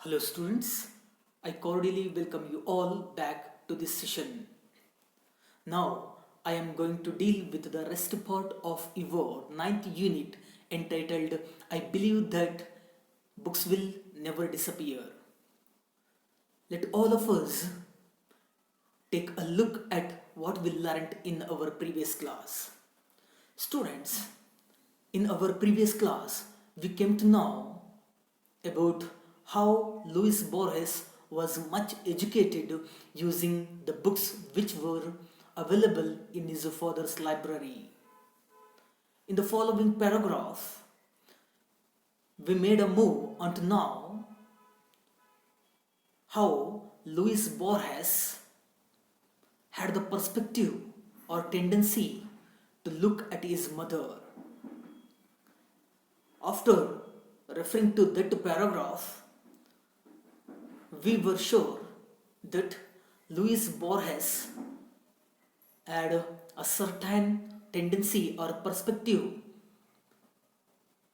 Hello students, I cordially welcome you all back to this session. Now I am going to deal with the rest part of your ninth unit entitled I Believe That Books Will Never Disappear. Let all of us take a look at what we learned in our previous class. Students, in our previous class, we came to know about how Luis Borges was much educated using the books which were available in his father's library. In the following paragraph, we made a move on to know how Luis Borges had the perspective or tendency to look at his mother. After referring to that paragraph, we were sure that Luis Borges had a certain tendency or perspective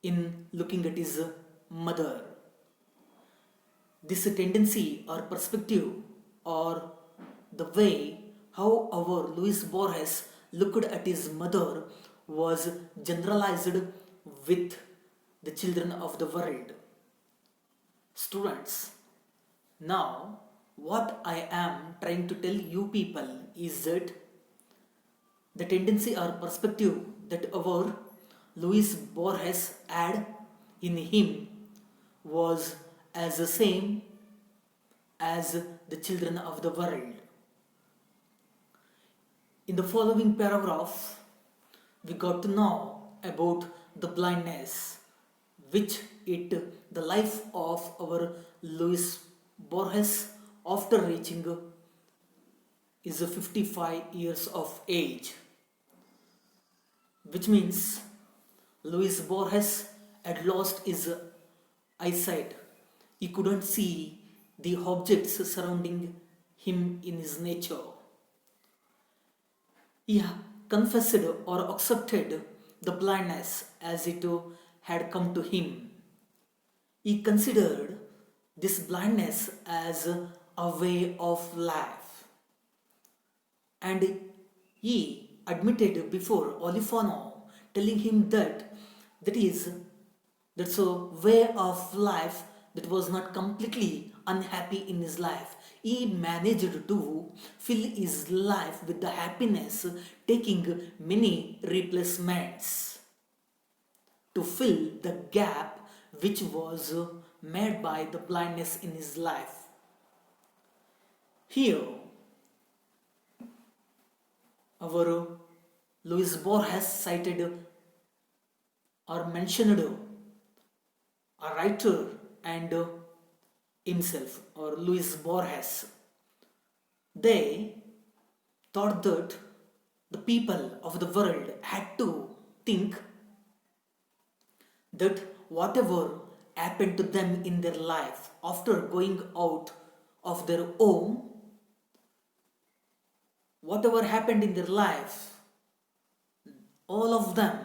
in looking at his mother. This tendency or perspective or the way how our Luis Borges looked at his mother was generalized with the children of the world. Students, now what I am trying to tell you people is that the tendency or perspective that our Luis Borges had in him was as the same as the children of the world. In the following paragraph, we got to know about the blindness which it the life of our Luis Borges after reaching is 55 years of age, which means Luis Borges had lost his eyesight. He couldn't see the objects surrounding him in his nature. He confessed or accepted the blindness as it had come to him. He considered this blindness as a way of life. And he admitted before Olifano, telling him that that's a way of life that was not completely unhappy in his life. He managed to fill his life with the happiness, taking many replacements to fill the gap which was made by the blindness in his life. Here, our Luis Borges cited or mentioned a writer and himself, or Luis Borges. They thought that the people of the world had to think that whatever happened to them in their life after going out of their home, whatever happened in their life, all of them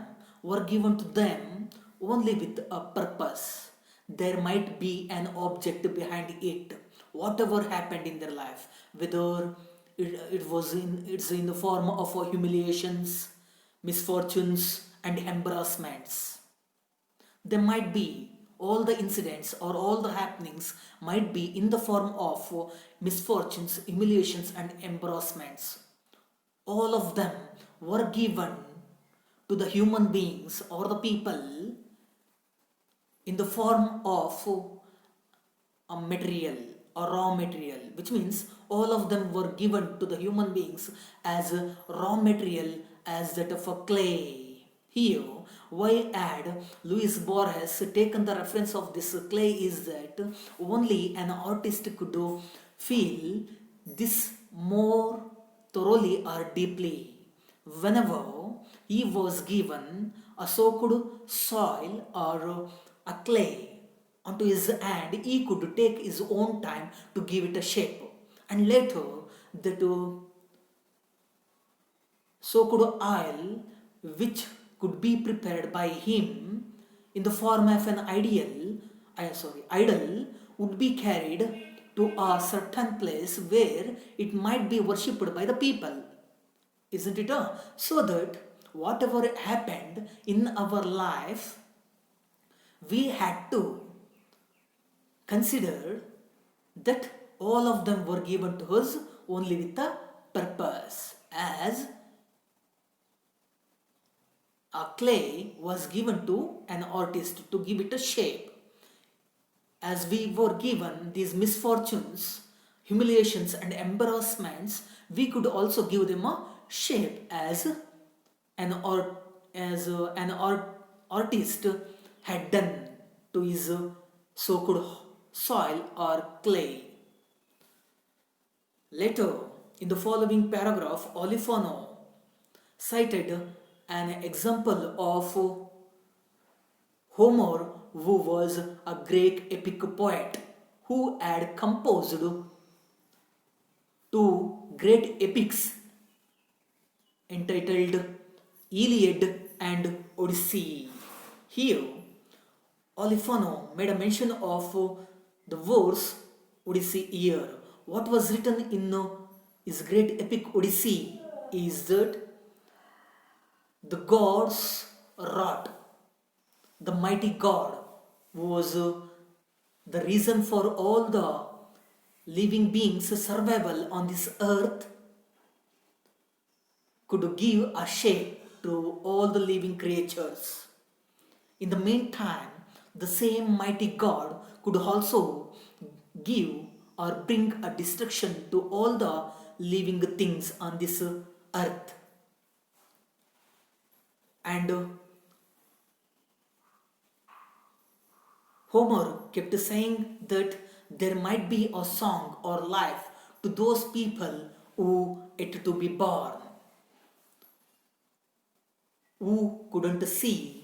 were given to them only with a purpose. There might be an object behind it. Whatever happened in their life, whether it's in the form of humiliations, misfortunes, and embarrassments. There might be all the incidents or all the happenings might be in the form of misfortunes, humiliations, and embarrassments. All of them were given to the human beings or the people in the form of a material or raw material, which means all of them were given to the human beings as a raw material, as that of a clay. Here, why had Luis Borges taken the reference of this clay is that only an artist could feel this more thoroughly or deeply whenever he was given a soaked soil or a clay onto his hand. He could take his own time to give it a shape, and later that soaked oil which could be prepared by him in the form of an idol would be carried to a certain place where it might be worshipped by the people. Isn't it? So that whatever happened in our life, we had to consider that all of them were given to us only with a purpose. As a clay was given to an artist to give it a shape, as we were given these misfortunes, humiliations, and embarrassments, we could also give them a shape as an art, artist had done to his so-called soil or clay. Later, in the following paragraph, Olifano cited an example of Homer, who was a Greek epic poet who had composed two great epics entitled Iliad and Odyssey. Here, Olifano made a mention of the verse Odyssey here. What was written in his great epic Odyssey is that the gods wrought. The mighty God was the reason for all the living beings' survival on this earth, could give a shape to all the living creatures. In the meantime, the same mighty God could also give or bring a destruction to all the living things on this earth. And Homer kept saying that there might be a song or life to those people who yet to be born, who couldn't see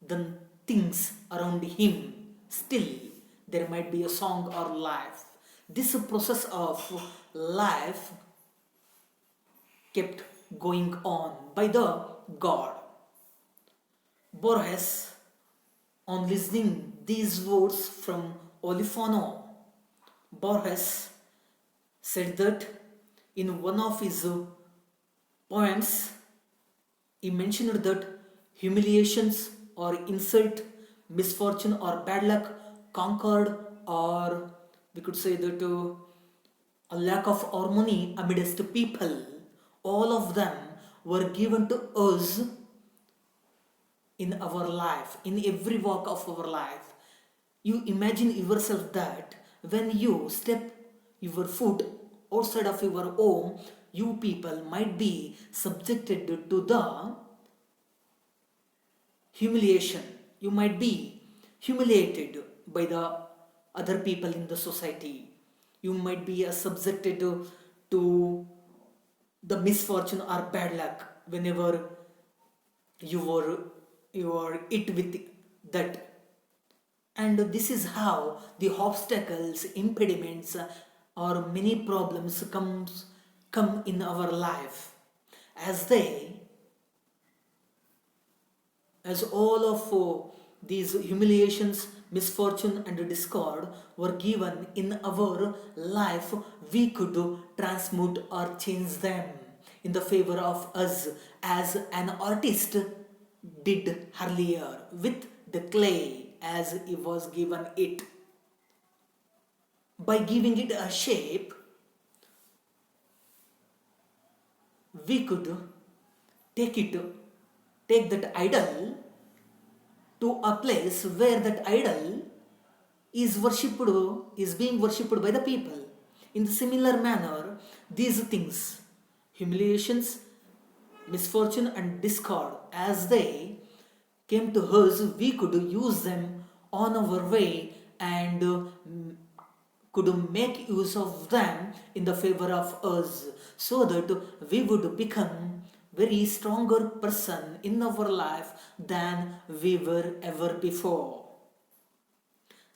the things around him. Still, there might be a song or life. This process of life kept going on by the God. Borges, on listening these words from Olifano, Borges said that in one of his poems, he mentioned that humiliations or insult, misfortune or bad luck conquered, or we could say that a lack of harmony amidst people, all of them were given to us in our life, in every walk of our life. You imagine yourself that when you step your foot outside of your home, you people might be subjected to the humiliation. You might be humiliated by the other people in the society. You might be subjected to the misfortune or bad luck whenever you are hit with that. And this is how the obstacles, impediments, or many problems come in our life, as all of these humiliations, misfortune, and discord were given in our life, we could transmute or change them in the favor of us, as an artist did earlier with the clay as he was given it. By giving it a shape, we could take that idol to a place where that idol is being worshipped by the people. In the similar manner, these things, humiliations, misfortune, and discord, as they came to us, we could use them on our way and could make use of them in the favor of us, so that we would become very stronger person in our life than we were ever before.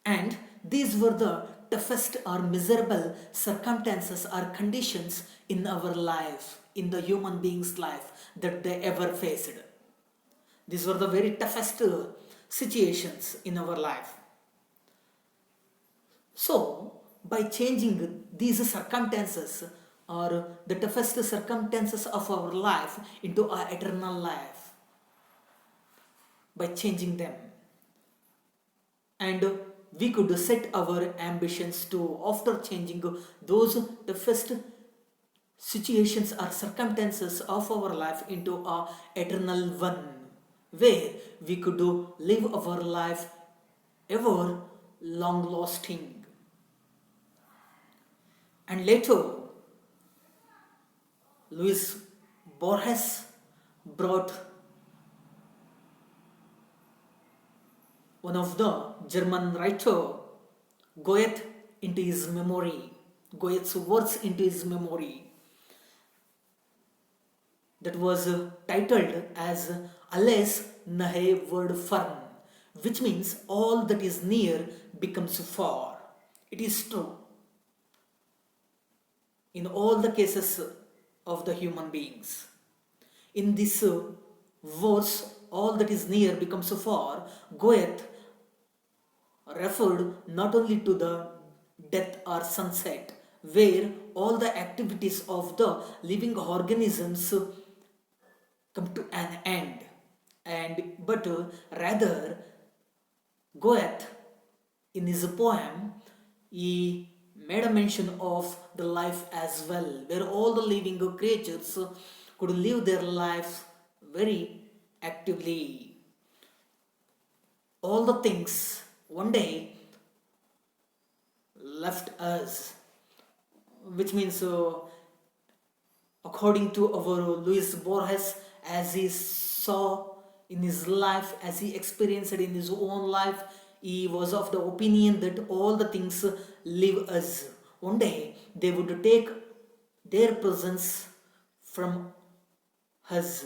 And these were the toughest or miserable circumstances or conditions in our life, in the human being's life, that they ever faced. These were the very toughest situations in our life. So, by changing these circumstances or the toughest circumstances of our life into our eternal life, by changing them, and we could set our ambitions to, after changing those toughest situations or circumstances of our life into a eternal one, where we could live our life ever long lasting. And later, Luis Borges brought one of the German writer Goethe into his memory, Goethe's words into his memory, that was titled as Alles nahe word fern, which means all that is near becomes far. It is true in all the cases of the human beings. In this verse, all that is near becomes far, Goethe referred not only to the death or sunset, where all the activities of the living organisms come to an end, and but rather Goethe, in his poem, he made a mention of the life as well, where all the living creatures could live their life very actively. All the things one day left us, which means, according to our Luis Borges, as he saw in his life, as he experienced it in his own life, he was of the opinion that all the things leave us. One day they would take their presence from us.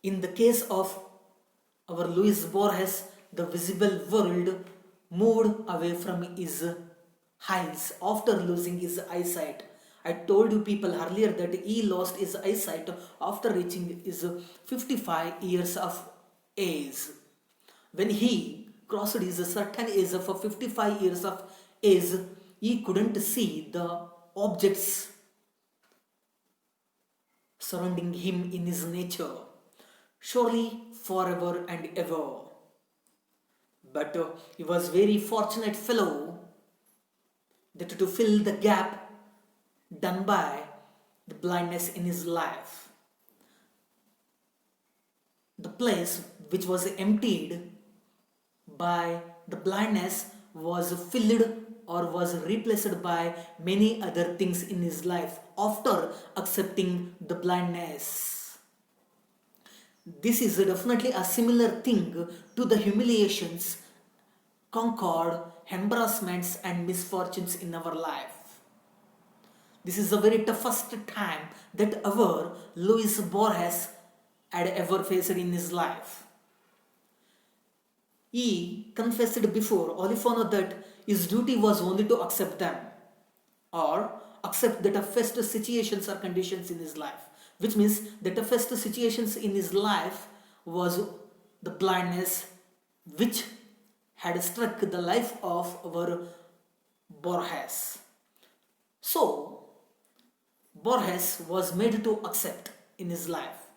In the case of our Luis Borges, the visible world moved away from his eyes after losing his eyesight. I told you people earlier that he lost his eyesight after reaching his 55 years of age. When he crossed his certain age of 55 years of age, he couldn't see the objects surrounding him in his nature, surely forever and ever. But he was very fortunate fellow that to fill the gap done by the blindness in his life. The place which was emptied by the blindness was filled or was replaced by many other things in his life after accepting the blindness. This is definitely a similar thing to the humiliations, concord, embarrassments, and misfortunes in our life. This is the very toughest time that our Luis Borges had ever faced in his life. He confessed before Olifano that his duty was only to accept them, or accept the toughest situations or conditions in his life, which means the toughest situations in his life was the blindness which had struck the life of our Borges. So, Borges was made to accept in his life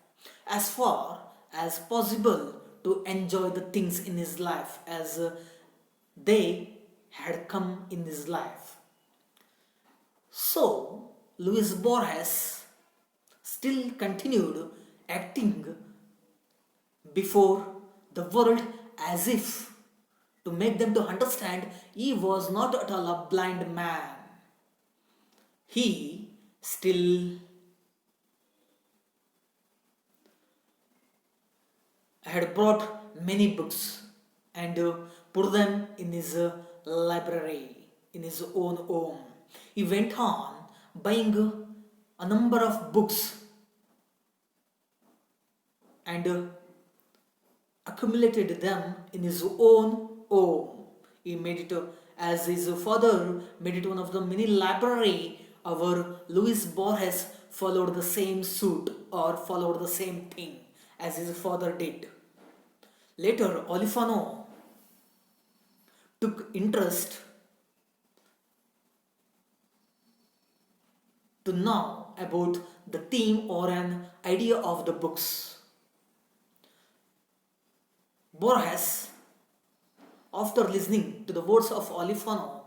as far as possible, to enjoy the things in his life as they had come in his life. So, Luis Borges still continued acting before the world as if to make them to understand he was not at all a blind man. He still had brought many books and put them in his library, in his own home. He went on buying a number of books and accumulated them in his own home. He made it as his father made it one of the mini library. Our Luis Borges followed the same suit or followed the same thing as his father did. Later, Olifano took interest to know about the theme or an idea of the books. Borges, after listening to the words of Olifano,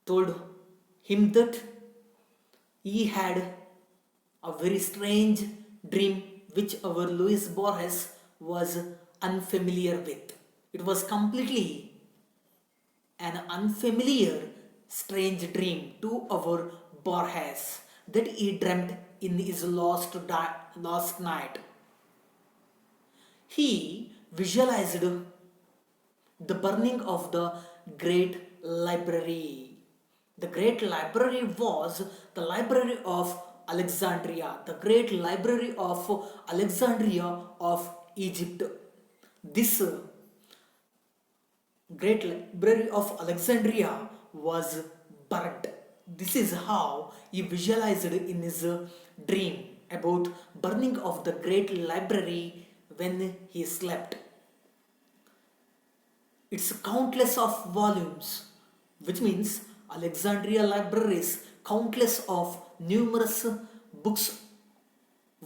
told him that he had a very strange dream which our Luis Borges was unfamiliar with. It was completely an unfamiliar, strange dream to our Borges that he dreamt in his last night. He visualized the burning of the great library. The great library was the library of Alexandria, the great library of Alexandria of Egypt. This great library of Alexandria was burnt. This is how he visualized in his dream about burning of the great library when he slept. It's countless of volumes, which means Alexandria libraries, countless of numerous books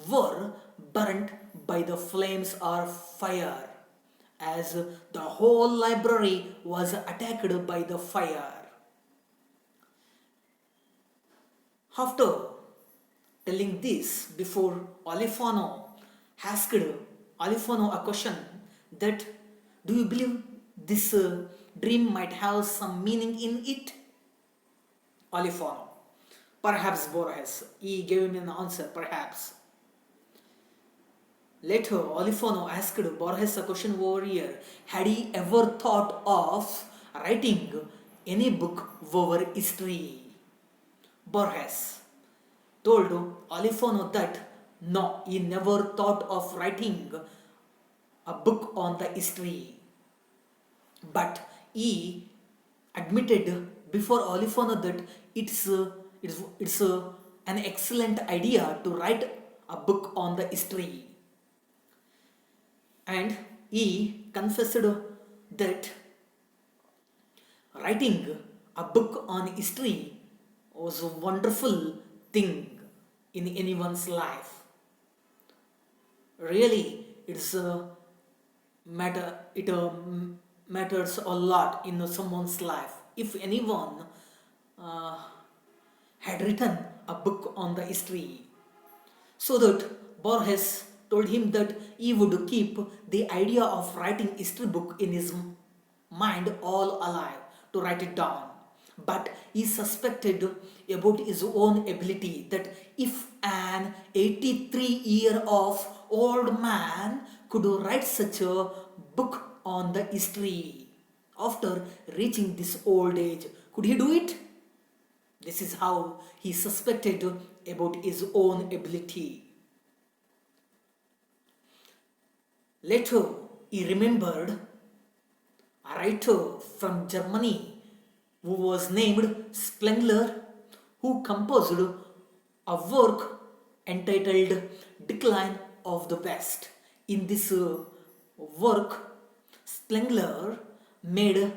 were burnt by the flames or fire, as the whole library was attacked by the fire. After telling this, before Olifano asked Olifano a question that, do you believe this dream might have some meaning in it? Olifano, perhaps Borges. He gave him an answer, perhaps. Later, Olifano asked Borges a question over here. Had he ever thought of writing any book over history? Borges told Olifano that no, he never thought of writing a book on the history. But he admitted before Olifano that it's an excellent idea to write a book on the history. And he confessed that writing a book on history was a wonderful thing in anyone's life. Really, it matters a lot in someone's life. If anyone had written a book on the history, so that Borges told him that he would keep the idea of writing history book in his mind all alive to write it down. But he suspected about his own ability that if an 83-year-old man could write such a book on the history after reaching this old age, could he do it? This is how he suspected about his own ability. Later, he remembered a writer from Germany who was named Spengler, who composed a work entitled Decline of the West. In this work, Spengler made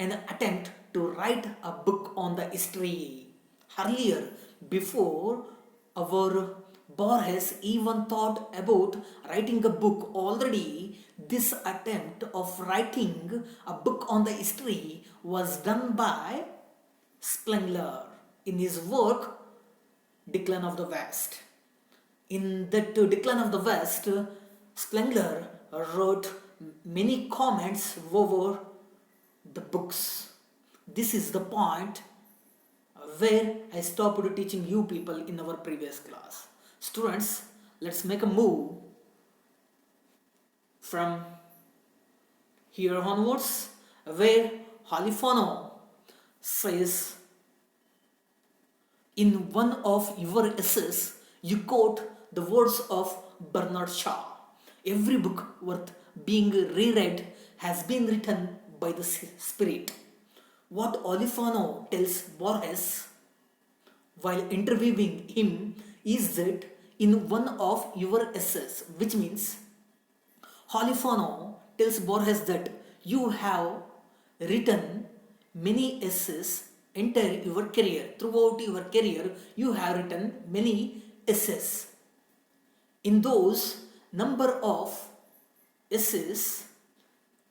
an attempt to write a book on the history. Earlier, before our Borges even thought about writing a book, already this attempt of writing a book on the history was done by Spengler in his work Decline of the West. In that Decline of the West, Spengler wrote many comments over the books. This is the point where I stopped teaching you people in our previous class. Students, let's make a move from here onwards, where Olifano says, in one of your essays, you quote the words of Bernard Shaw. Every book worth being reread has been written by the Spirit. What Olifano tells Borges while interviewing him is that in one of your essays, which means Olifano tells Borges that you have written many essays entire your career. Throughout your career, you have written many essays. In those number of essays,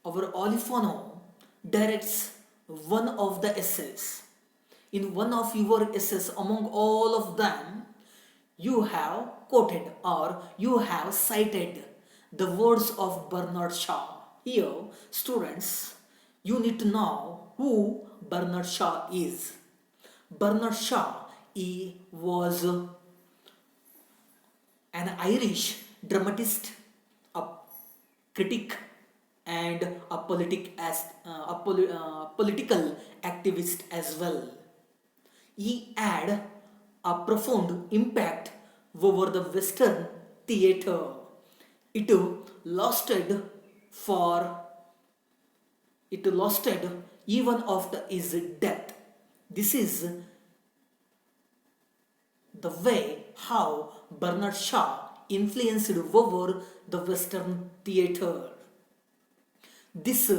our Olifano directs one of the essays. In one of your essays, among all of them, you have quoted or you have cited the words of Bernard Shaw. Here, students, you need to know who Bernard Shaw is. Bernard Shaw he was an Irish dramatist, a critic, and a political activist as well. He had a profound impact over the Western theatre. It lasted for it lasted even after his death. This is the way how Bernard Shaw influenced over the Western theatre. This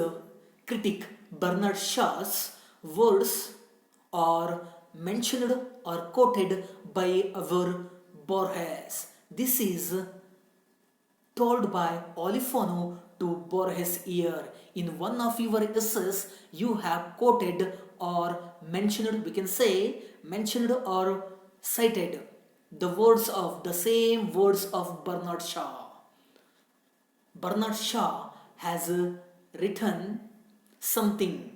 critic Bernard Shaw's words are mentioned or quoted by our Borges. This is told by Olifano to Borges here. In one of your essays, you have quoted or mentioned, we can say, mentioned or cited the same words of Bernard Shaw. Bernard Shaw has written something.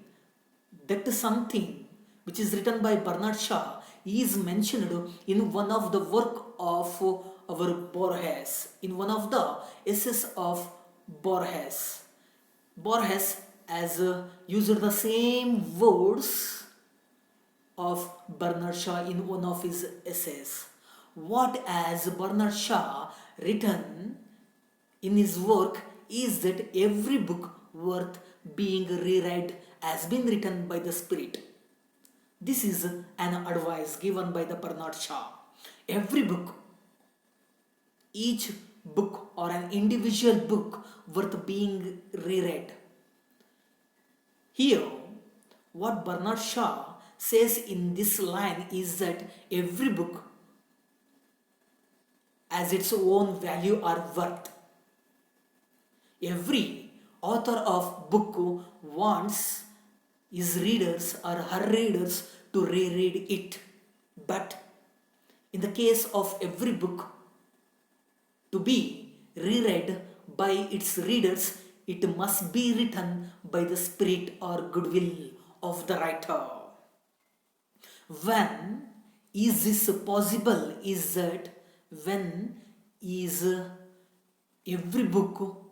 That something which is written by Bernard Shaw is mentioned in one of the work of our Borges, in one of the essays of Borges. Borges has used the same words of Bernard Shaw in one of his essays. What has Bernard Shaw written in his work is that every book worth being reread has been written by the Spirit. This is an advice given by the Bernard Shaw. Every book, each book or an individual book worth being reread. Here, what Bernard Shaw says in this line is that every book has its own value or worth. Every author of book wants his readers or her readers to reread it. But in the case of every book to be reread by its readers, it must be written by the spirit or goodwill of the writer. When is this possible? Is that when is every book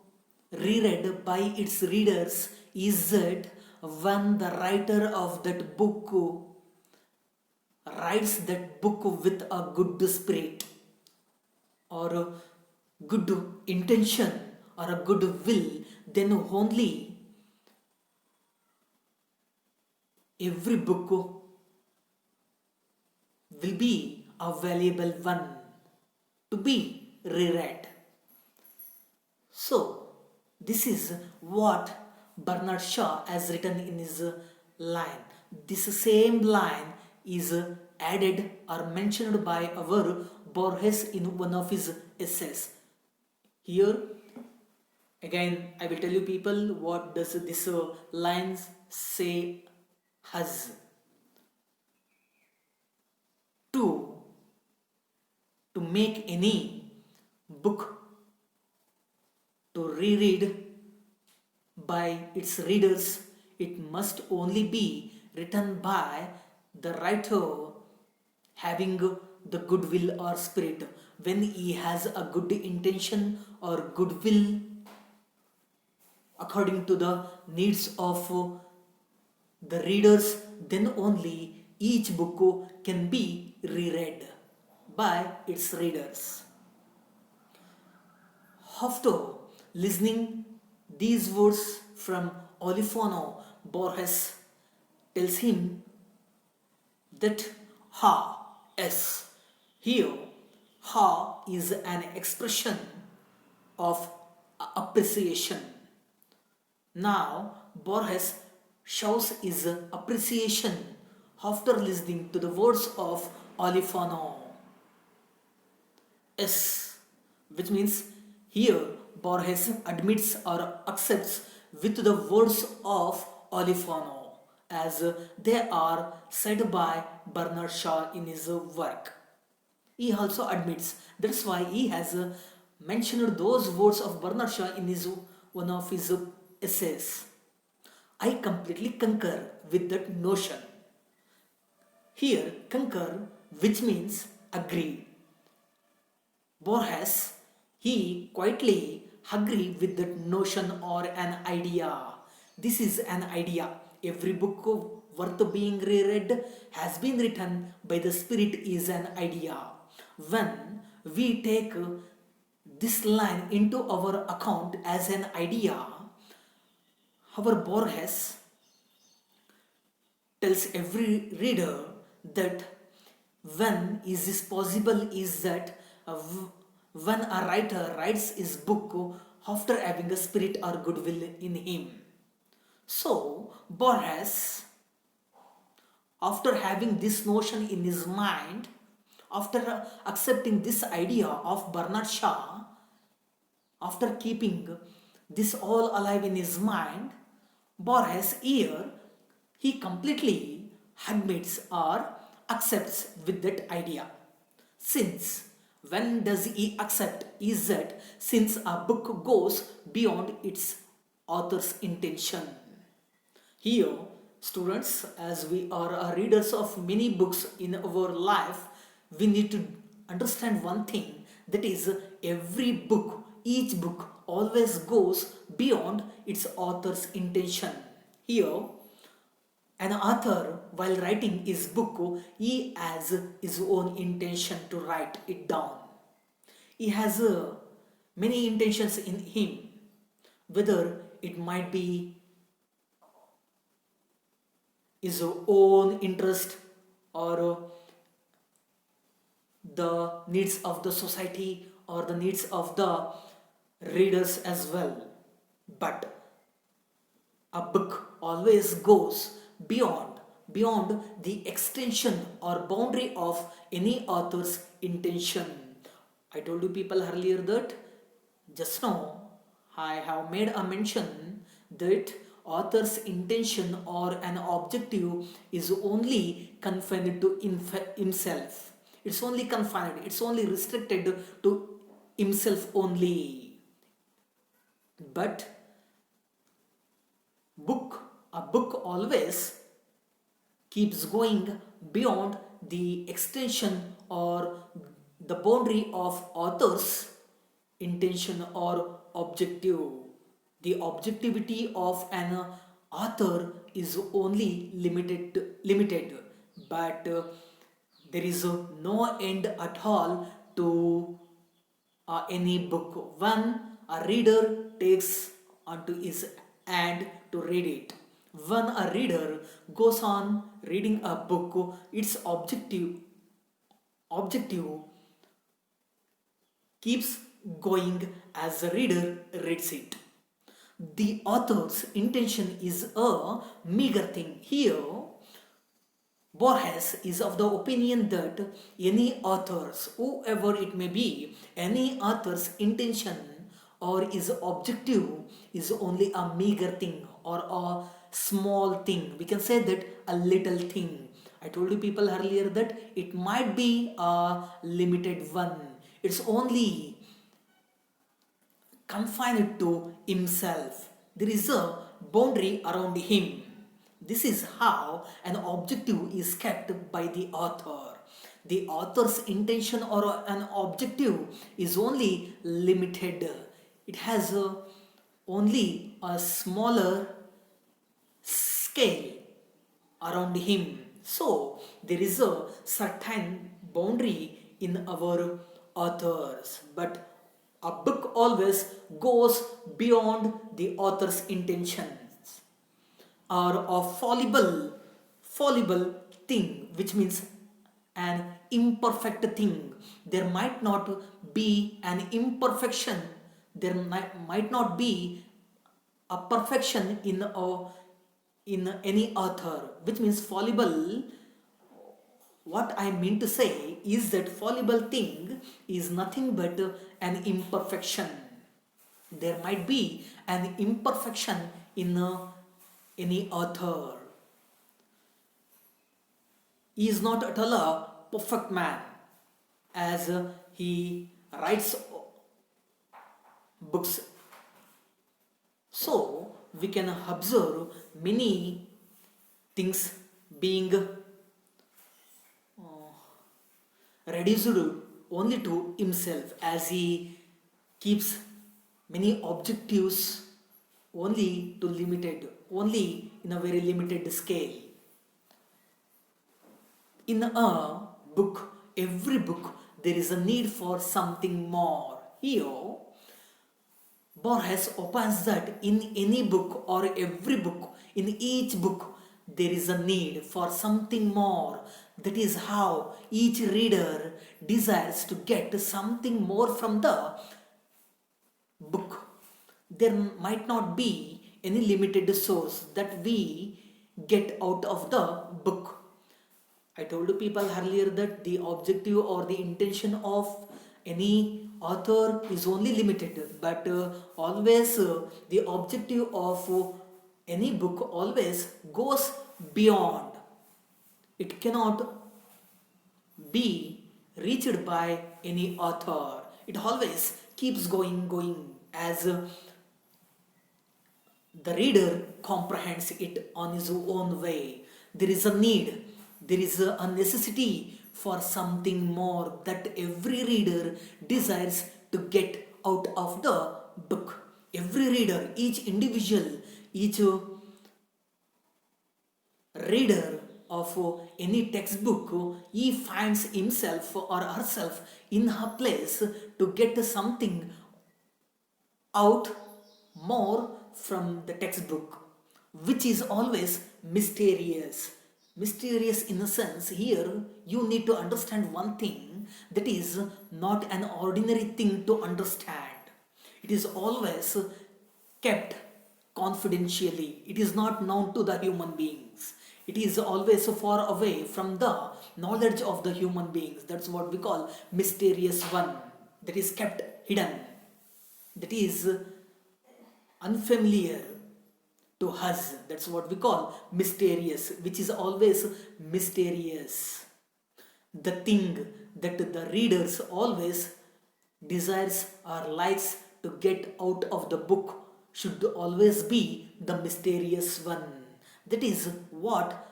reread by its readers? Is that when the writer of that book writes that book with a good spirit or a good intention or a good will, then only every book will be a valuable one to be reread. So, this is what Bernard Shaw has written in his line. This same line is added or mentioned by our Borges in one of his essays. Here, again, I will tell you people what does this lines say has. To make any book to reread by its readers, it must only be written by the writer having the goodwill or spirit. When he has a good intention or goodwill according to the needs of the readers, then only each book can be reread by its readers. After listening these words from Olifano, Borges tells him that yes, here ha is an expression of appreciation. Now Borges shows his appreciation after listening to the words of Olifano. S, which means here Borges admits or accepts with the words of Olifano as they are said by Bernard Shaw in his work. He also admits that's why he has mentioned those words of Bernard Shaw in his one of his essays. I completely concur with that notion. Here, concur, which means agree. Borges, he quietly agree with that notion or an idea. This is an idea. Every book worth being reread has been written by the Spirit is an idea. When we take this line into our account as an idea, our Borges tells every reader that when is this possible is that when a writer writes his book after having a spirit or goodwill in him. So Borges, after having this notion in his mind, after accepting this idea of Bernard Shaw, after keeping this all alive in his mind, Borges here he completely admits or accepts with that idea. Since when does he accept is that since a book goes beyond its author's intention. Here, students, as we are readers of many books in our life, we need to understand one thing, that is, every book, each book always goes beyond its author's intention. Here, an author, while writing his book, he has his own intention to write it down. He has many intentions in him, whether it might be his own interest or the needs of the society or the needs of the readers as well. But a book always goes beyond the extension or boundary of any author's intention. I told you people earlier that just now I have made a mention that author's intention or an objective is only confined to himself. It's only confined, it's only restricted to himself only. But a book always keeps going beyond the extension or the boundary of author's intention or objective. The objectivity of an author is only limited, but there is no end at all to any book when a reader takes onto his hand to read it. When a reader goes on reading a book, its objective keeps going as the reader reads it. The author's intention is a meager thing. Here, Borges is of the opinion that any author's, whoever it may be, any author's intention or his objective is only a meager thing or a small thing. We can say that a little thing. I told you people earlier that it might be a limited one. It's only confined to himself. There is a boundary around him. This is how an objective is kept by the author. The author's intention or an objective is only limited. It has only a smaller scale around him. So there is a certain boundary in our authors, but a book always goes beyond the author's intentions or a fallible thing, which means an imperfect thing. There might not be an imperfection, there might not be a perfection in any author, which means fallible. What I mean to say is that fallible thing is nothing but an imperfection. There might be an imperfection in any author. He is not at all a perfect man, as he writes books. So we can observe many things being reduced only to himself, as he keeps many objectives only to limited, only in a very limited scale. In a book, every book, there is a need for something more. Here, Borges opines that in any book or every book, in each book, there is a need for something more. That is how each reader desires to get something more from the book. There might not be any limited source that we get out of the book. I told people earlier that the objective or the intention of any author is only limited, but always the objective of any book always goes beyond. It cannot be reached by any author. It always keeps going as the reader comprehends it on his own way. There is a need, there is a necessity for something more that every reader desires to get out of the book. Every reader, each individual, each reader of any textbook, he finds himself or herself in her place to get something out more from the textbook, which is always mysterious. Mysterious in a sense, here you need to understand one thing, that is not an ordinary thing to understand. It is always kept confidentially. It is not known to the human beings. It is always far away from the knowledge of the human beings. That's what we call mysterious one. That is kept hidden. That is unfamiliar to us. That's what we call mysterious, which is always mysterious. The thing that the readers always desires or likes to get out of the book should always be the mysterious one. That is what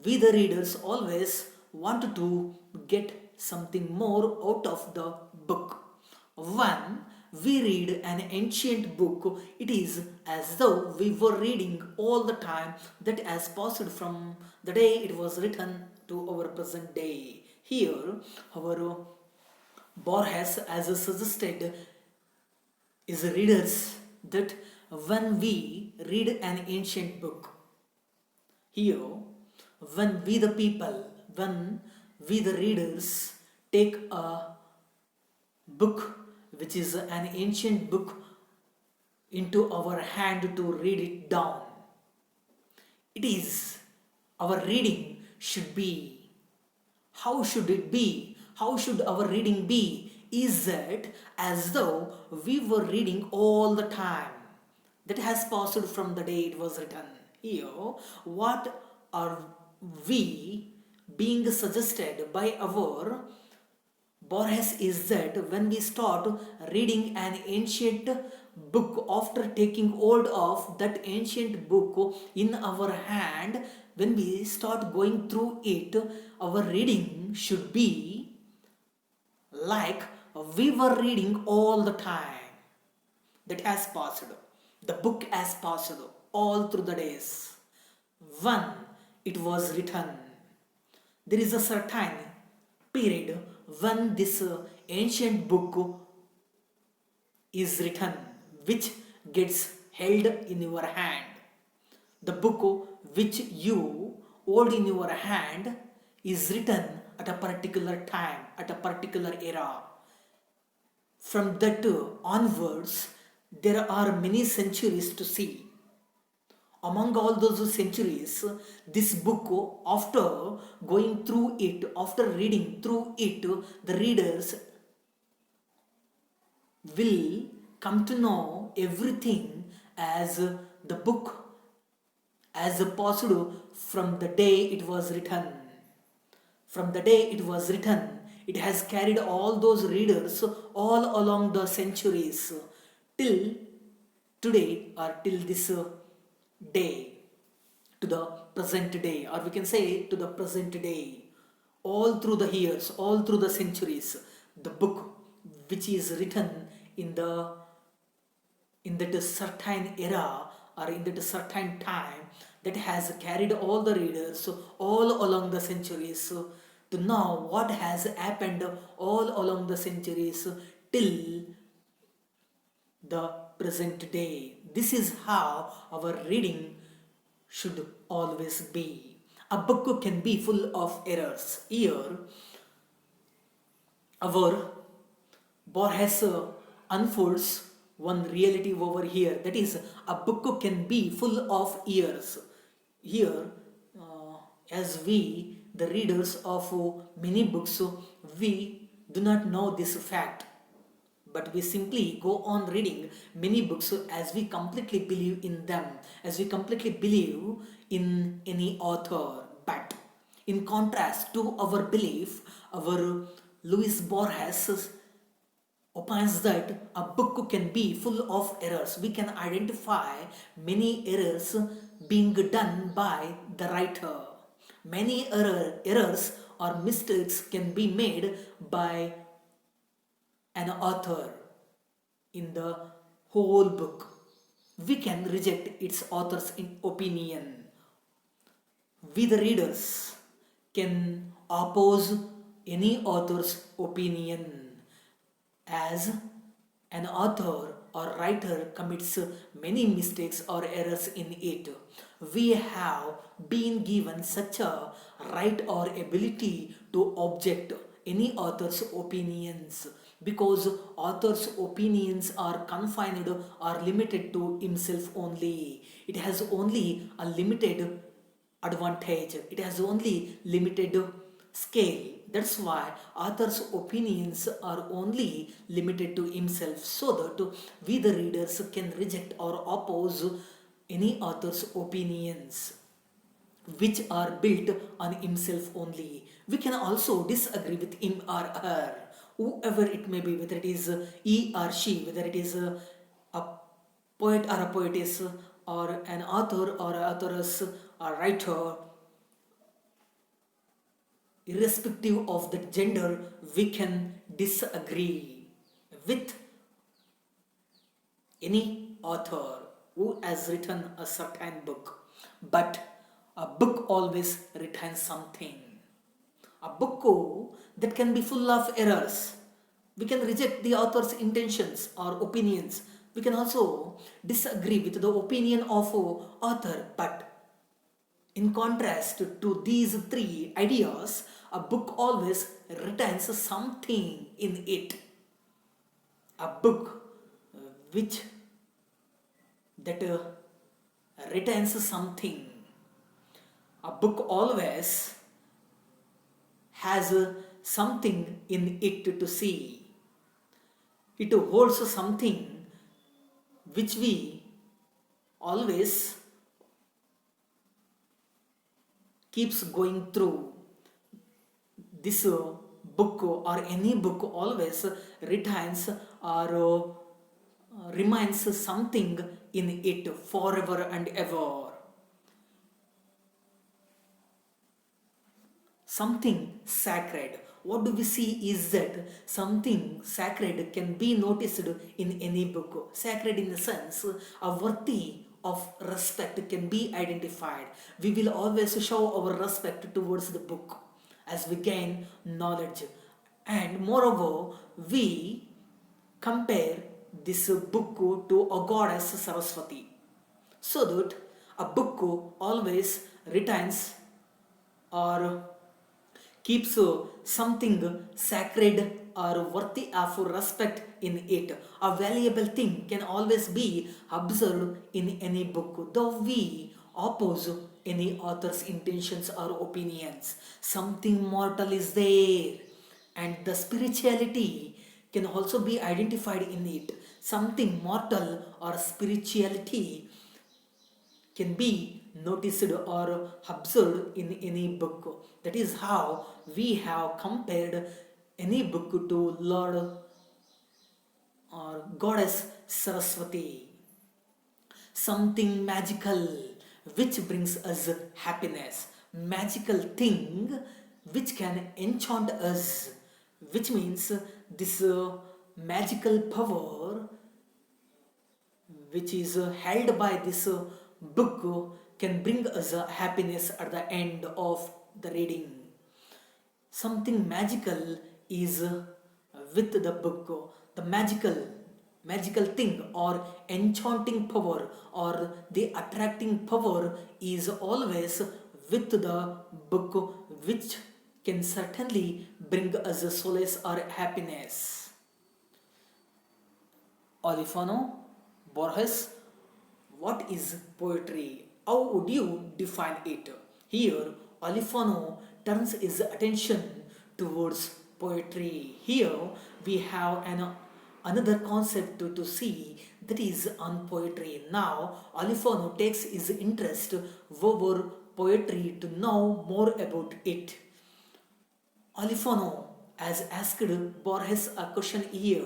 we the readers always want to get something more out of the book. When we read an ancient book, it is as though we were reading all the time that has passed from the day it was written to our present day. Here, our Borges has suggested is readers that when we read an ancient book, here, when we the people, when we the readers take a book which is an ancient book into our hand to read it down, it is our reading should be. How should it be? How should our reading be? Is that as though we were reading all the time that has passed from the day it was written. Here, what are we being suggested by our Borges is that when we start reading an ancient book, after taking hold of that ancient book in our hand, when we start going through it, our reading should be like we were reading all the time. That has passed. The book has passed all through the days when it was written. There is a certain period when this ancient book is written, which gets held in your hand. The book which you hold in your hand is written at a particular time, at a particular era. From that onwards, there are many centuries to see. Among all those centuries, this book, after going through it, after reading through it, the readers will come to know everything as the book as passed from the day it was written. From the day it was written, it has carried all those readers all along the centuries till today, or till this day, to the present day, or we can say to the present day, all through the years, all through the centuries, the book which is written in the in that certain era, or in that certain time, that has carried all the readers all along the centuries to know what has happened all along the centuries till the present day. This is how our reading should always be. A book can be full of errors. Here, our Borges unfolds one reality over here, that is, a book can be full of errors. Here, as we, the readers of many books, we do not know this fact, but we simply go on reading many books as we completely believe in them, as we completely believe in any author. But in contrast to our belief, our Luis Borges opines that a book can be full of errors. We can identify many errors being done by the writer. Many errors or mistakes can be made by an author in the whole book. We can reject its author's opinion. We, the readers, can oppose any author's opinion, as an author or writer commits many mistakes or errors in it. We have been given such a right or ability to object any author's opinions, because author's opinions are confined or limited to himself only. It has only a limited advantage, it has only limited scale. That's why author's opinions are only limited to himself, so that we, the readers, can reject or oppose any author's opinions which are built on himself only. We can also disagree with him or her, whoever it may be, whether it is he or she, whether it is a poet or a poetess, or an author or an authoress, a writer. Irrespective of the gender, we can disagree with any author who has written a certain book. But a book always retains something. A book that can be full of errors. We can reject the author's intentions or opinions. We can also disagree with the opinion of author. But in contrast to these three ideas, a book always retains something in it. A book which that retains something. A book always has something in it to see. It holds something which we always keeps going through. This book or any book always retains or reminds something in it forever and ever. Something sacred. What do we see is that something sacred can be noticed in any book. Sacred in the sense worthy of respect can be identified. We will always show our respect towards the book as we gain knowledge. And moreover, we compare this book to a goddess Saraswati, so that a book always retains or keeps something sacred are worthy of respect in it. A valuable thing can always be observed in any book, though we oppose any author's intentions or opinions. Something mortal is there, and the spirituality can also be identified in it. Something mortal or spirituality can be noticed or observed in any book. That is how we have compared any book to Lord or Goddess Saraswati. Something magical which brings us happiness. Magical thing which can enchant us, which means this magical power which is held by this book can bring us happiness at the end of the reading. Something magical is with the book. The magical thing or enchanting power or the attracting power is always with the book, which can certainly bring us solace or happiness. Olifano, Borges, what is poetry? How would you define it? Here, Olifano turns his attention towards poetry. Here, we have another concept to see, that is on poetry. Now, Olifano takes his interest over poetry to know more about it. Olifano has asked Borges a question here,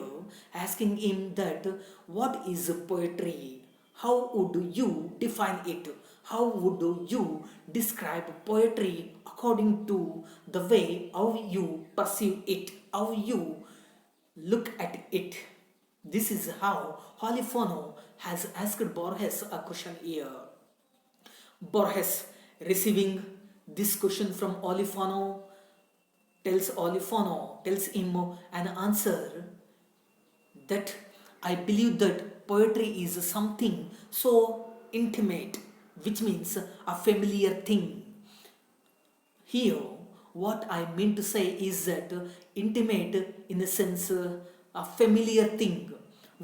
asking him that what is poetry? How would you define it? How would you describe poetry according to the way how you perceive it, how you look at it? This is how Olifano has asked Borges a question here. Borges, receiving this question from Olifano, tells him an answer that I believe that poetry is something so intimate, which means a familiar thing. Here, what I mean to say is that intimate in a sense a familiar thing.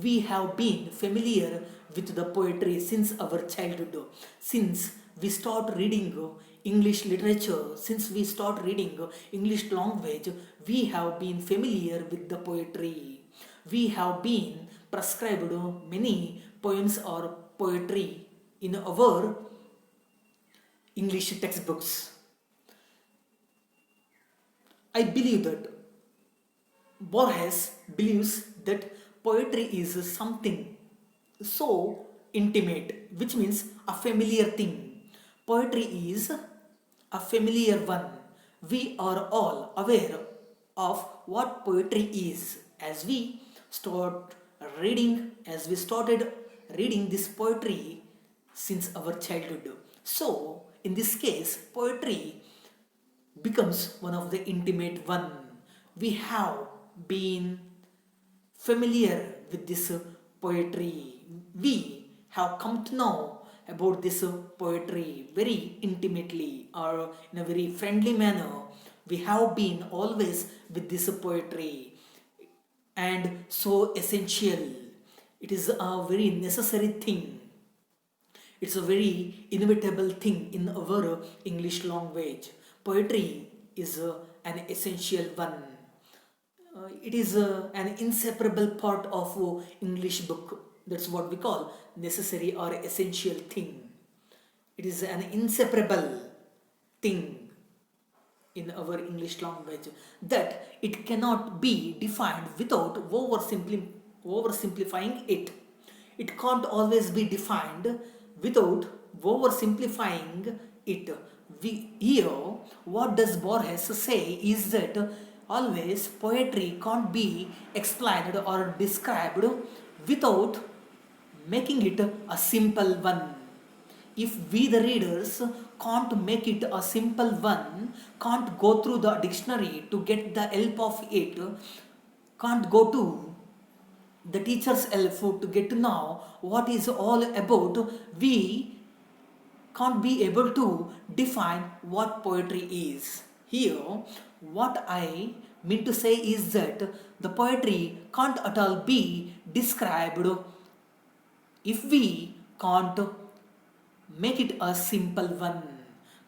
We have been familiar with the poetry since our childhood, since we start reading English literature, since we start reading English language, we have been familiar with the poetry. We have been prescribed many poems or poetry in our English textbooks. I believe that Borges believes that poetry is something so intimate, which means a familiar thing. Poetry is a familiar one. We are all aware of what poetry is as we started reading this poetry since our childhood. So, in this case, poetry becomes one of the intimate one. We have been familiar with this poetry. We have come to know about this poetry very intimately or in a very friendly manner. We have been always with this poetry, and so essential. It is a very necessary thing. It's a very inevitable thing in our English language. Poetry is an essential one. It is an inseparable part of English book. That's what we call necessary or essential thing. It is an inseparable thing in our English language that it cannot be defined without oversimplifying it. It can't always be defined without oversimplifying it. Here, what does Borges say is that always poetry can't be explained or described without making it a simple one. If we, the readers, can't make it a simple one, can't go through the dictionary to get the help of it, can't go to the teacher's help to get to know what is all about, we can't be able to define what poetry is. Here, what I mean to say is that the poetry can't at all be described if we can't make it a simple one.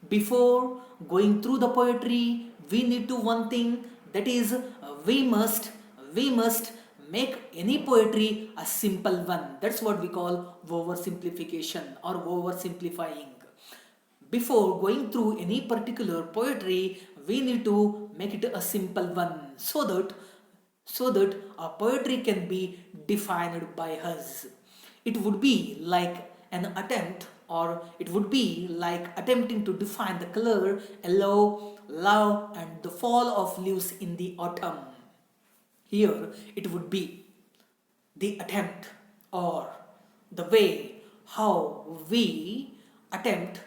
Before going through the poetry, we need to one thing, that is we must make any poetry a simple one. That's what we call oversimplification or oversimplifying. Before going through any particular poetry, we need to make it a simple one, so that our poetry can be defined by us. It would be like an attempt, or it would be like attempting to define the color yellow, love, and the fall of leaves in the autumn. Here it would be the attempt, or the way how we attempt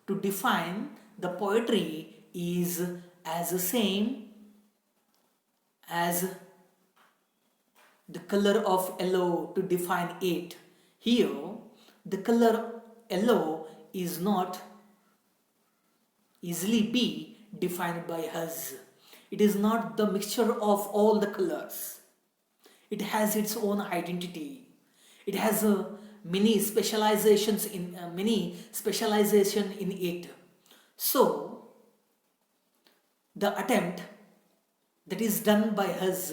to define the poetry is as the same as the color of yellow to define it. Here, the color yellow is not easily be defined by us. It is not the mixture of all the colors. It has its own identity. It has many specialization in it. So, the attempt that is done by us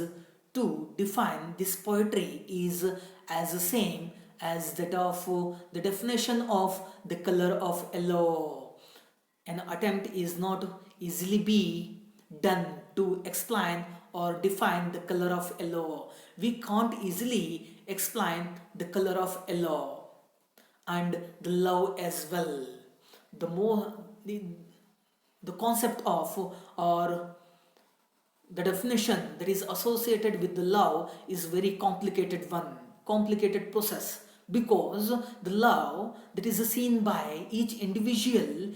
to define this poetry is as the same as that of the definition of the color of yellow. An attempt is not easily be done to explain or define the color of yellow. We can't easily explain the color of yellow and the love as well. The more the concept of, or the definition that is associated with the love is very complicated process, because the love that is seen by each individual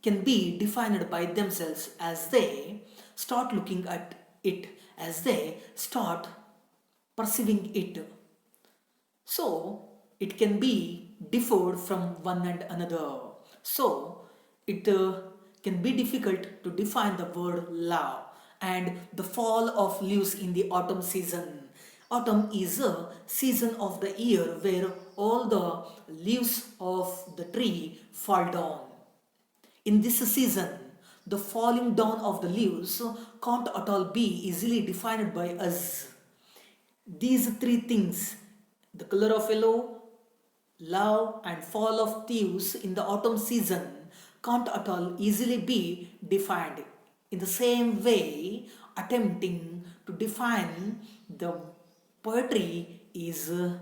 can be defined by themselves as they start looking at it, as they start perceiving it. So it can be differed from one and another. So it can be difficult to define the word love. And the fall of leaves in the autumn season. Autumn is a season of the year where all the leaves of the tree fall down. In this season, the falling down of the leaves can't at all be easily defined by us. These three things, the color of yellow, love, and fall of leaves in the autumn season, can't at all easily be defined. In the same way, attempting to define the poetry is the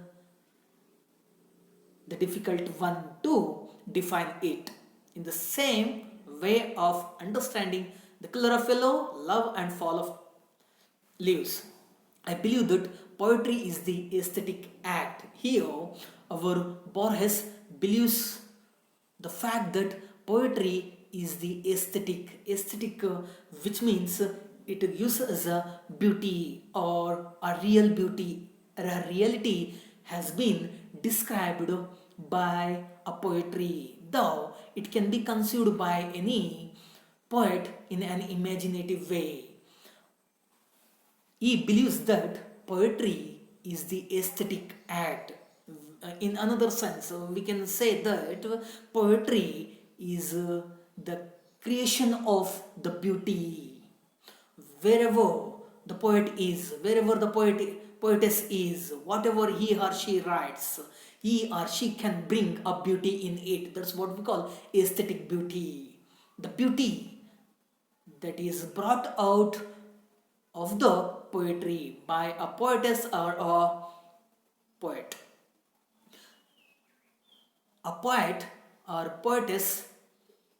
difficult one to define it. In the same way of understanding the color of yellow, love, and fall of leaves, I believe that poetry is the aesthetic act. Here, our Borges believes the fact that poetry is the aesthetic, which means it gives us a beauty or a real beauty. A reality has been described by a poetry, though it can be conceived by any poet in an imaginative way. He believes that poetry is the aesthetic act. In another sense, we can say that poetry is the creation of the beauty. Wherever the poet is, wherever the poetess is, whatever he or she writes, he or she can bring a beauty in it. That's what we call aesthetic beauty. The beauty that is brought out of the poetry by a poetess or a poet. A poet or poetess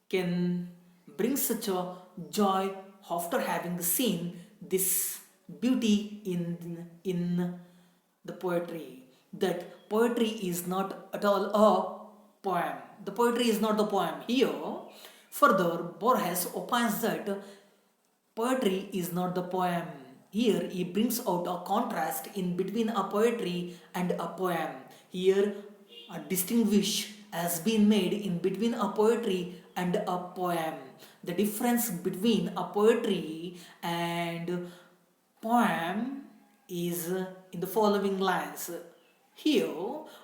can bring such a joy after having seen this beauty in the poetry, that poetry is not at all a poem. The poetry is not the poem. Here, further, Borges opines that poetry is not the poem. Here he brings out a contrast in between a poetry and a poem. Here distinguish has been made in between a poetry and a poem. The difference between a poetry and poem is in the following lines. Here,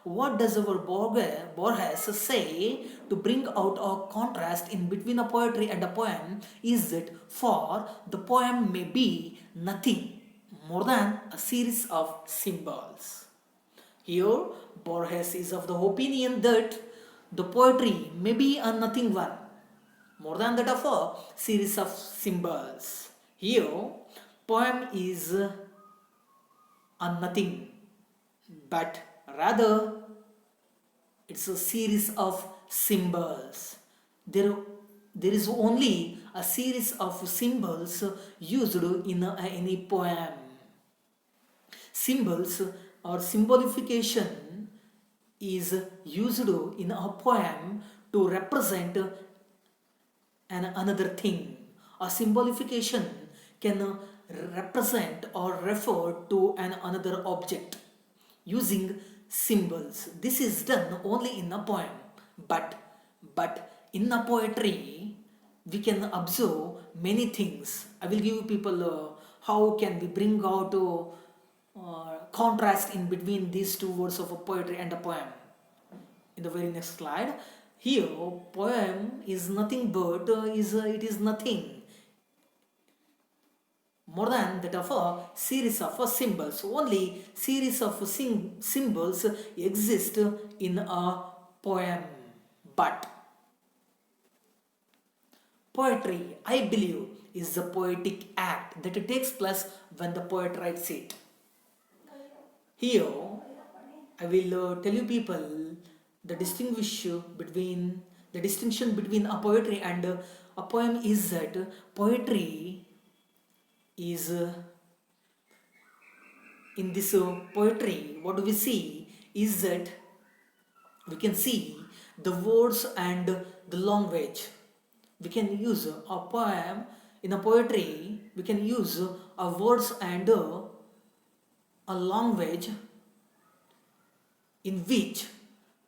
what does our Borges say to bring out a contrast in between a poetry and a poem is that for the poem may be nothing more than a series of symbols. Here, Borges is of the opinion that the poetry may be a nothing one, more than that of a series of symbols. Here, poem is a nothing, but rather it's a series of symbols. There is only a series of symbols used in any poem. Symbols or symbolification is used in a poem to represent another thing. A symbolification can represent or refer to another object using symbols. This is done only in a poem, but in a poetry we can observe many things. I will give you people how can we bring out contrast in between these two words of a poetry and a poem in the very next slide. Here, poem is nothing but it is nothing more than that of a series of symbols. Only series of symbols exist in a poem. But poetry, I believe, is the poetic act that takes place when the poet writes it. Here, I will tell you people the distinction between a poetry and a poem is that poetry is in this poetry what we see is that we can see the words and the language. We can use a poem in a poetry. We can use a words and a language in which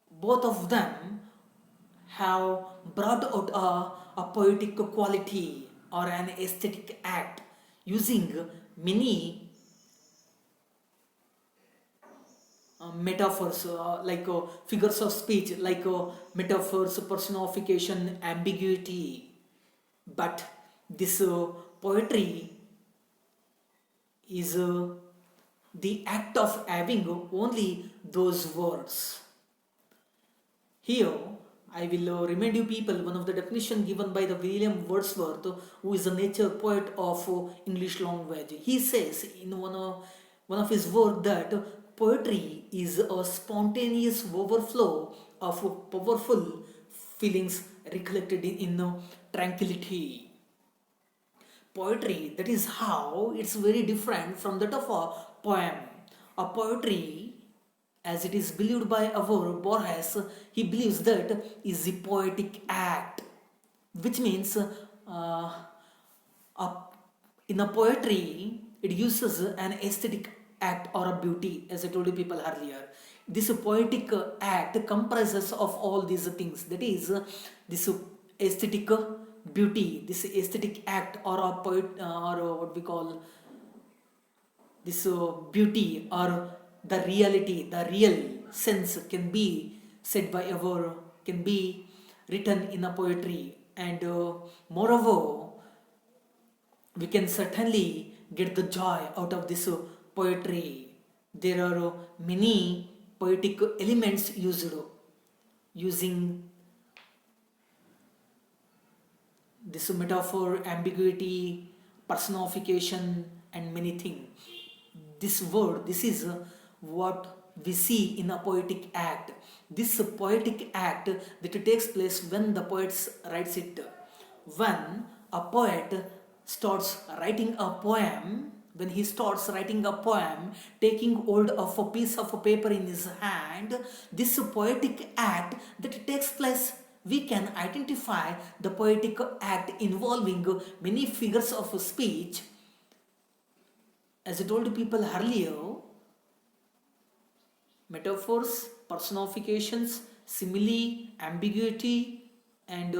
both of them have brought out a poetic quality or an aesthetic act using many metaphors like figures of speech, like metaphors, personification, ambiguity. But this poetry is the act of having only those words. Here, I will remind you people one of the definition given by the William Wordsworth, who is a nature poet of English language. He says in one of his work that poetry is a spontaneous overflow of powerful feelings recollected in tranquility. Poetry, that is how it's very different from that of a poem. A poetry, as it is believed by our Borges, he believes that is the poetic act, which means in a poetry it uses an aesthetic act or a beauty, as I told you people earlier. This poetic act comprises of all these things, that is this aesthetic beauty, this aesthetic act or a poet or what we call this beauty or the reality, the real sense can be said by our, can be written in a poetry. And moreover, we can certainly get the joy out of this poetry. There are many poetic elements used using this metaphor, ambiguity, personification, and many things. This is what we see in a poetic act. This poetic act that takes place when the poet writes it. When a poet starts writing a poem, when he starts writing a poem, taking hold of a piece of paper in his hand, this poetic act that takes place, we can identify the poetic act involving many figures of speech. As I told people earlier, metaphors, personifications, simile, ambiguity, and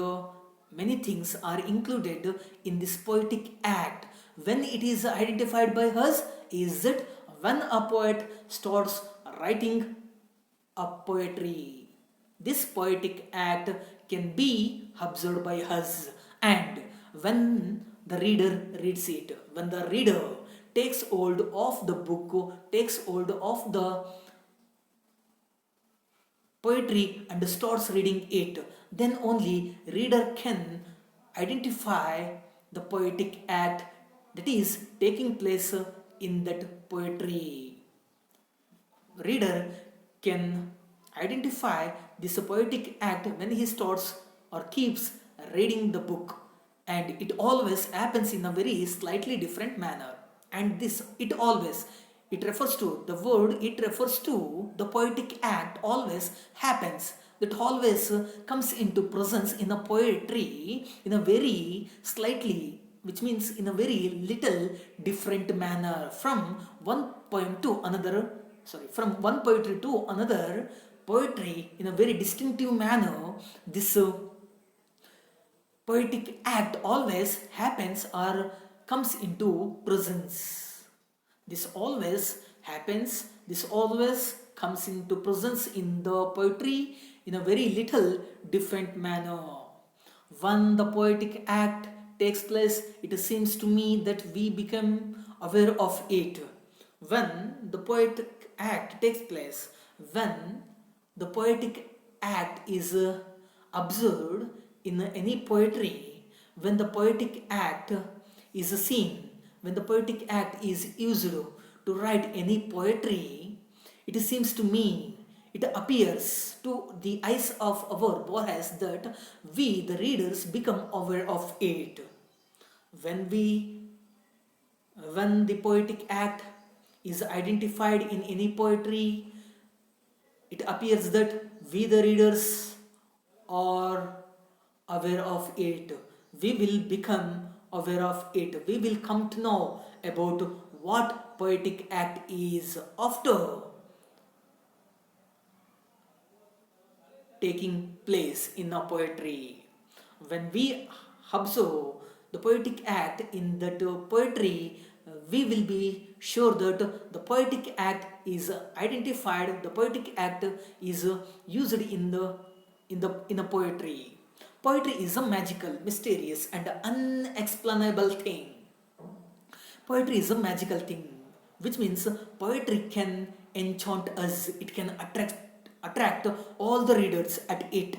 many things are included in this poetic act. When it is identified by us, is it when a poet starts writing a poetry. This poetic act can be observed by us, and when the reader reads it, when the reader takes hold of the book, takes hold of the poetry and starts reading it, then only reader can identify the poetic act that is taking place in that poetry. Reader can identify this poetic act when he starts or keeps reading the book, and it always happens in a very slightly different manner. And this it refers to the word, it refers to the poetic act always happens, that always comes into presence in a poetry in a very slightly, which means in a very little different manner from one poem to another, from one poetry to another poetry in a very distinctive manner. This poetic act always happens or comes into presence. This always happens, this always comes into presence in the poetry in a very little different manner. When the poetic act takes place, it seems to me that we become aware of it. When the poetic act takes place, when the poetic act is observed in any poetry, when the poetic act is seen, when the poetic act is used to write any poetry, it seems to me, it appears to the eyes of our Borges that we, the readers, become aware of it. When we, when the poetic act is identified in any poetry, it appears that we, the readers, are aware of it. We will become aware of it. We will come to know about what poetic act is after taking place in a poetry. When we observe the poetic act in that poetry, we will be sure that the poetic act is identified, the poetic act is used in a poetry. Poetry is a magical, mysterious, and unexplainable thing. Poetry is a magical thing, which means poetry can enchant us, it can attract all the readers at it.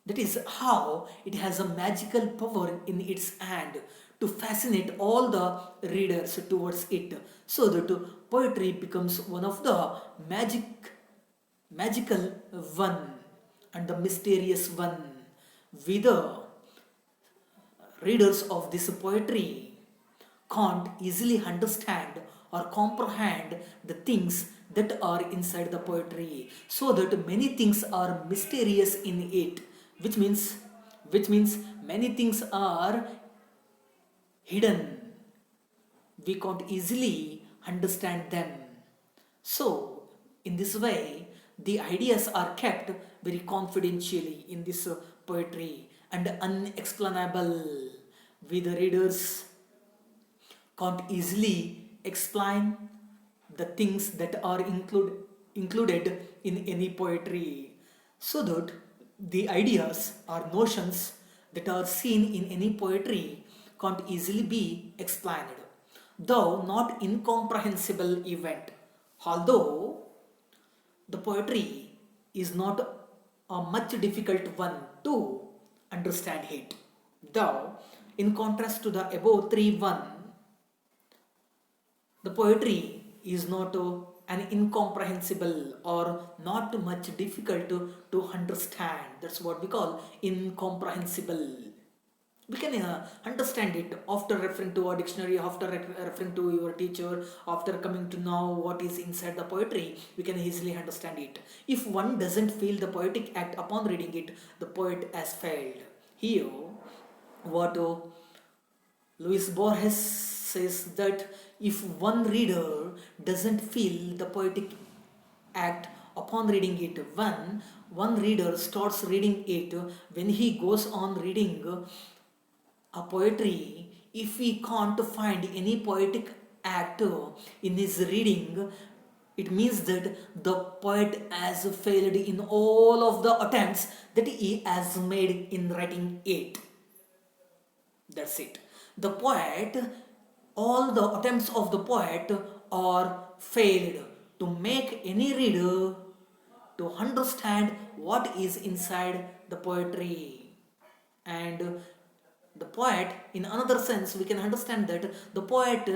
That is how it has a magical power in its hand to fascinate all the readers towards it, so that poetry becomes one of the magical one and the mysterious one. We, the readers of this poetry, can't easily understand or comprehend the things that are inside the poetry, so that many things are mysterious in it, which means many things are hidden. We can't easily understand them. So in this way, the ideas are kept very confidentially in this poetry and unexplainable. We, the readers, can't easily explain the things that are included in any poetry, so that the ideas or notions that are seen in any poetry can't easily be explained, though not incomprehensible event. Although the poetry is not a much difficult one to understand it, though in contrast to the above three one, the poetry is not an incomprehensible or not much difficult to understand. That's what we call incomprehensible. We can understand it after referring to a dictionary, after referring to your teacher, after coming to know what is inside the poetry. We can easily understand it. If one doesn't feel the poetic act upon reading it, the poet has failed. Here, what Luis Borges says, that if one reader doesn't feel the poetic act upon reading it, one reader starts reading it, when he goes on reading a poetry, if he can't find any poetic act in his reading, it means that the poet has failed in all of the attempts that he has made in writing it. That's it. The poet, all the attempts of the poet are failed to make any reader to understand what is inside the poetry. And the poet, in another sense, we can understand that the poet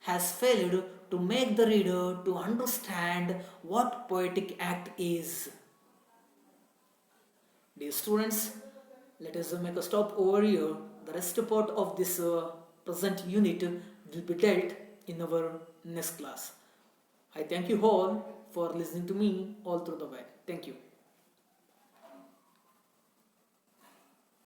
has failed to make the reader to understand what poetic act is. Dear students, let us make a stop over here. The rest part of this present unit will be dealt in our next class. I thank you all for listening to me all through the way. Thank you.